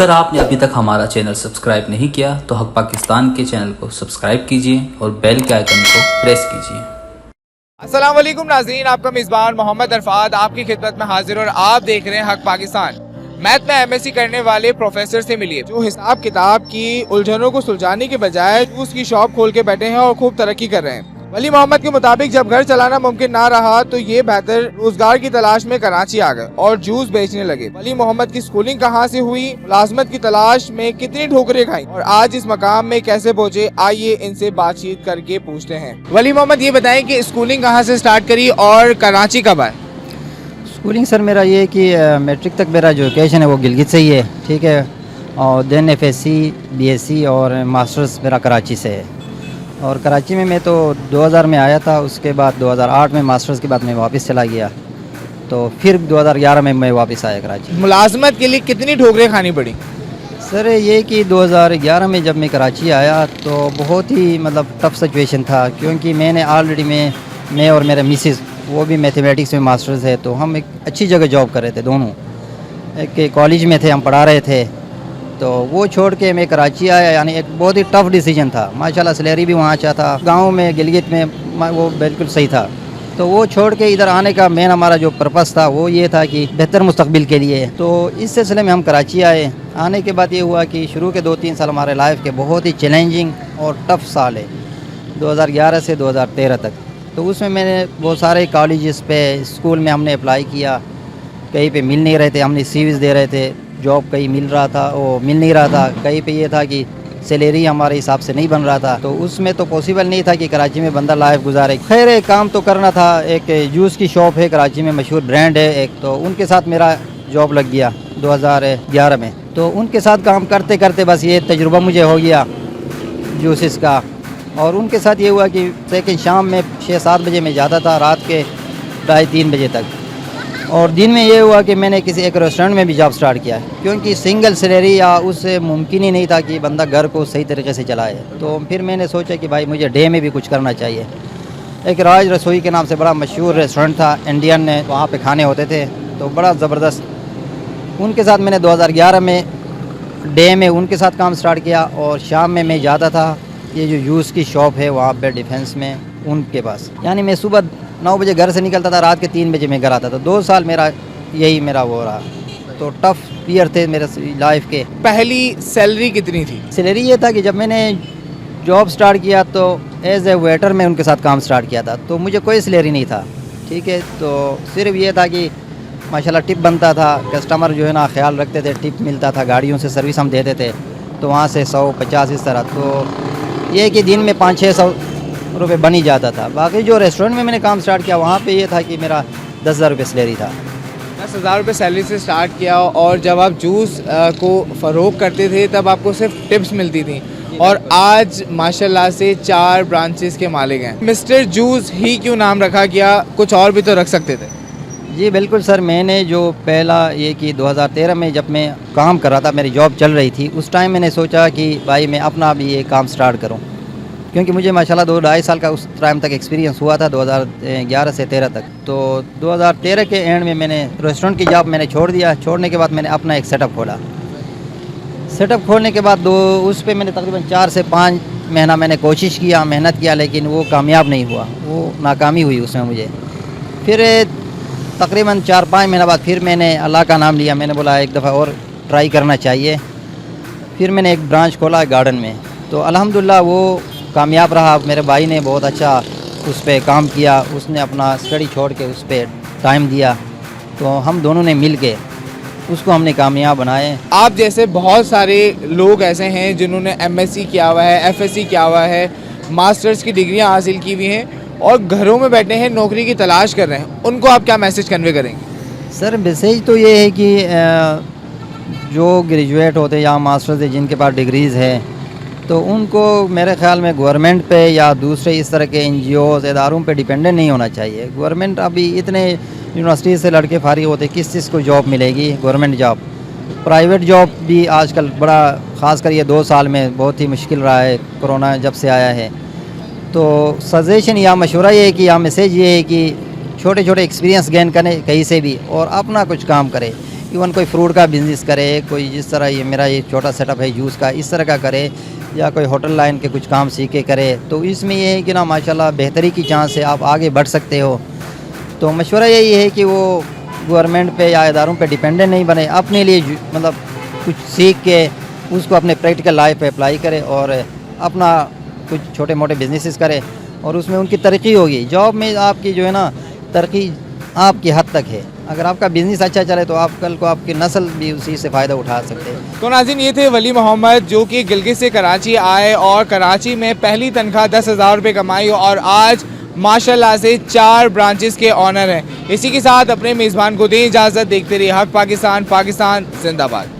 अगर आपने अभी तक हमारा चैनल सब्सक्राइब नहीं किया तो हक पाकिस्तान के चैनल को सब्सक्राइब कीजिए और बेल के आइकन को प्रेस कीजिए। अस्सलाम वालेकुम नाज़रीन, आपका मेज़बान मोहम्मद अरफात आपकी खिदमत में हाजिर और आप देख रहे हैं हक पाकिस्तान। मैथ में एमएससी करने वाले प्रोफेसर से मिलिए जो हिसाब किताब की उलझनों को सुलझाने के बजाय उसकी शॉप खोल के बैठे हैं और खूब तरक्की कर रहे हैं। वली मोहम्मद के मुताबिक जब घर चलाना मुमकिन ना रहा तो ये बेहतर रोजगार की तलाश में कराची आ गए और जूस बेचने लगे। वली मोहम्मद की स्कूलिंग कहाँ से हुई, मुलाजमत की तलाश में कितनी ठोकरें खाई और आज इस मकाम में कैसे पहुँचे, आइए इनसे बातचीत करके पूछते हैं। वली मोहम्मद ये बताएं कि स्कूलिंग कहाँ से स्टार्ट करी और कराची कब आए? स्कूलिंग सर मेरा ये है कि मैट्रिक तक मेरा जो एजुकेशन है वो गिलगित से ही है, ठीक है, और देन एफएससी, बीएससी और मास्टर्स मेरा कराची से है। और कराची में मैं तो 2000 में आया था, उसके बाद 2008 में मास्टर्स के बाद मैं वापस चला गया, तो फिर 2011 में मैं वापस आया कराची। मुलाजमत के लिए कितनी ठोकरें खानी पड़ी? सर ये कि 2011 में जब मैं कराची आया तो बहुत ही मतलब टफ सिचुएशन था, क्योंकि मैंने ऑलरेडी मैं और मेरे मिसेस वो भी मैथमेटिक्स में मास्टर्स है, तो हम एक अच्छी जगह जॉब कर रहे थे दोनों, एक कॉलेज में थे, हम पढ़ा रहे थे। तो वो छोड़ के मैं कराची आया, यानी एक बहुत ही टफ़ डिसीजन था। माशाल्लाह सैलरी भी वहाँ अच्छा था, गांव में गिलगित में वो बिल्कुल सही था। तो वो छोड़ के इधर आने का मेन हमारा जो पर्पस था वो ये था कि बेहतर मुस्तकबिल के लिए। तो इस सिलसिले में हम कराची आए। आने के बाद ये हुआ कि शुरू के 2-3 साल हमारे लाइफ के बहुत ही चैलेंजिंग और टफ़ साल है, 2011 से 2013 तक। तो उसमें मैंने बहुत सारे कॉलेजेस पे, स्कूल में हमने अप्लाई किया, कहीं पे मिल नहीं रहे थे, हमने सीवीज़ दे रहे थे, जॉब कहीं मिल रहा था वो मिल नहीं रहा था, कहीं पे ये था कि सैलरी हमारे हिसाब से नहीं बन रहा था, तो उसमें तो पॉसिबल नहीं था कि कराची में बंदा लाइफ गुजारे। खैर एक काम तो करना था। एक जूस की शॉप है कराची में, मशहूर ब्रांड है एक, तो उनके साथ मेरा जॉब लग गया 2011 में। तो उनके साथ काम करते करते बस ये तजुर्बा मुझे हो गया जूसेस का। और उनके साथ ये हुआ कि सेकंड शाम में 6-7 बजे मैं जाता था, रात के 2:30-3 बजे तक। और दिन में ये हुआ कि मैंने किसी एक रेस्टोरेंट में भी जॉब स्टार्ट किया, क्योंकि सिंगल सैलरी या उससे मुमकिन ही नहीं था कि बंदा घर को सही तरीके से चलाए। तो फिर मैंने सोचा कि भाई मुझे डे में भी कुछ करना चाहिए। एक राज रसोई के नाम से बड़ा मशहूर रेस्टोरेंट था, इंडियन ने, वहाँ पे खाने होते थे, तो बड़ा ज़बरदस्त। उनके साथ मैंने 2011 में डे में उनके साथ काम स्टार्ट किया और शाम में मैं जाता था ये जो जूस की शॉप है वहाँ पे डिफेंस में, उनके पास। यानी मैं सुबह 9 बजे घर से निकलता था, रात के 3 बजे मैं घर आता था। 2 साल यही मेरा वो रहा। तो टफ ईयर थे मेरे लाइफ के। पहली सैलरी कितनी थी? सैलरी ये था कि जब मैंने जॉब स्टार्ट किया तो एज ए वेटर मैं उनके साथ काम स्टार्ट किया था, तो मुझे कोई सैलरी नहीं था, ठीक है। तो सिर्फ ये था कि माशाल्लाह टिप बनता था, कस्टमर जो है ना ख्याल रखते थे, टिप मिलता था, गाड़ियों से सर्विस हम देते थे, तो वहाँ से 100-50 इस तरह। तो ये कि दिन में 500-600 रुपये बन ही जाता था। बाकी जो रेस्टोरेंट में मैंने काम स्टार्ट किया वहाँ पे ये था कि मेरा 10,000 रुपये सैलरी था। 10,000 रुपये सैलरी से स्टार्ट किया और जब आप जूस को फ़रोग करते थे तब आपको सिर्फ टिप्स मिलती थी, और आज माशाल्लाह से 4 ब्रांचेस के मालिक हैं। मिस्टर जूस ही क्यों नाम रखा गया, कुछ और भी तो रख सकते थे? जी बिल्कुल सर, मैंने जो पहला ये कि 2013 में जब मैं काम कर रहा था, मेरी जॉब चल रही थी, उस टाइम मैंने सोचा कि भाई मैं अपना भी ये काम स्टार्ट करूं, क्योंकि मुझे माशाल्लाह 2-2.5 साल का उस टाइम तक एक्सपीरियंस हुआ था, 2011 से 13 तक। तो 2013 के एंड में मैंने रेस्टोरेंट की जॉब मैंने छोड़ दिया। छोड़ने के बाद मैंने अपना एक सेटअप खोला। सेटअप खोलने के बाद उस पर मैंने तकरीबन 4 से 5 महीना मैंने कोशिश किया, मेहनत किया, लेकिन वो कामयाब नहीं हुआ, वो नाकामी हुई उसमें मुझे। फिर तकरीबन 4-5 महीना बाद फिर मैंने अल्लाह का नाम लिया, मैंने बोला एक दफ़ा और ट्राई करना चाहिए। फिर मैंने एक ब्रांच खोला गार्डन में, तो अल्हम्दुलिल्लाह वो कामयाब रहा। मेरे भाई ने बहुत अच्छा उस पर काम किया, उसने अपना स्टडी छोड़ के उस पर टाइम दिया, तो हम दोनों ने मिल के उसको हमने कामयाब बनाए। आप जैसे बहुत सारे लोग ऐसे हैं जिन्होंने एमएससी किया हुआ है, एफएससी किया हुआ है, मास्टर्स की डिग्रियां हासिल की हुई हैं और घरों में बैठे हैं, नौकरी की तलाश कर रहे हैं, उनको आप क्या मैसेज कन्वे करेंगे? सर मैसेज तो ये है कि जो ग्रेजुएट होते हैं या मास्टर्स है जिनके पास डिग्रीज़ है, तो उनको मेरे ख्याल में गवर्नमेंट पे या दूसरे इस तरह के एनजीओज़ इदारों पे डिपेंडेंट नहीं होना चाहिए। गवर्नमेंट अभी इतने यूनिवर्सिटी से लड़के फारिग होते, किस चीज़ को जॉब मिलेगी गवर्नमेंट जॉब? प्राइवेट जॉब भी आजकल बड़ा, ख़ास कर ये 2 साल में बहुत ही मुश्किल रहा है, कोरोना जब से आया है। तो सजेशन या मशवरा ये है कि या मैसेज ये है कि छोटे छोटे एक्सपीरियंस गेन करें कहीं से भी और अपना कुछ काम करें। इवन कोई फ्रूट का बिजनेस करे, कोई जिस तरह ये मेरा ये छोटा सेटअप है जूस का, इस तरह का करे, या कोई होटल लाइन के कुछ काम सीख के करे, तो इसमें ये है कि ना माशाल्लाह बेहतरी की चांस है, आप आगे बढ़ सकते हो। तो मशवरा यही है कि वो गवर्नमेंट पे या इदारों पे डिपेंडेंट नहीं बने, अपने लिए मतलब कुछ सीख के उसको अपने प्रैक्टिकल लाइफ पे अप्लाई करे और अपना कुछ छोटे मोटे बिजनेसेस करे और उसमें उनकी तरक्की होगी। जॉब में आपकी जो है ना तरक्की आपकी हद तक है, अगर आपका बिजनेस अच्छा चले तो आप कल को आपकी नस्ल भी उसी से फ़ायदा उठा सकते हैं। तो नाज़रीन, ये थे वली मोहम्मद जो कि गिलगित से कराची आए और कराची में पहली तनख्वाह 10,000 रुपये कमाई और आज माशाल्लाह से 4 ब्रांचेस के ऑनर हैं। इसी के साथ अपने मेज़बान को दें इजाज़त। देखते रहिए हक पाकिस्तान, पाकिस्तान जिंदाबाद।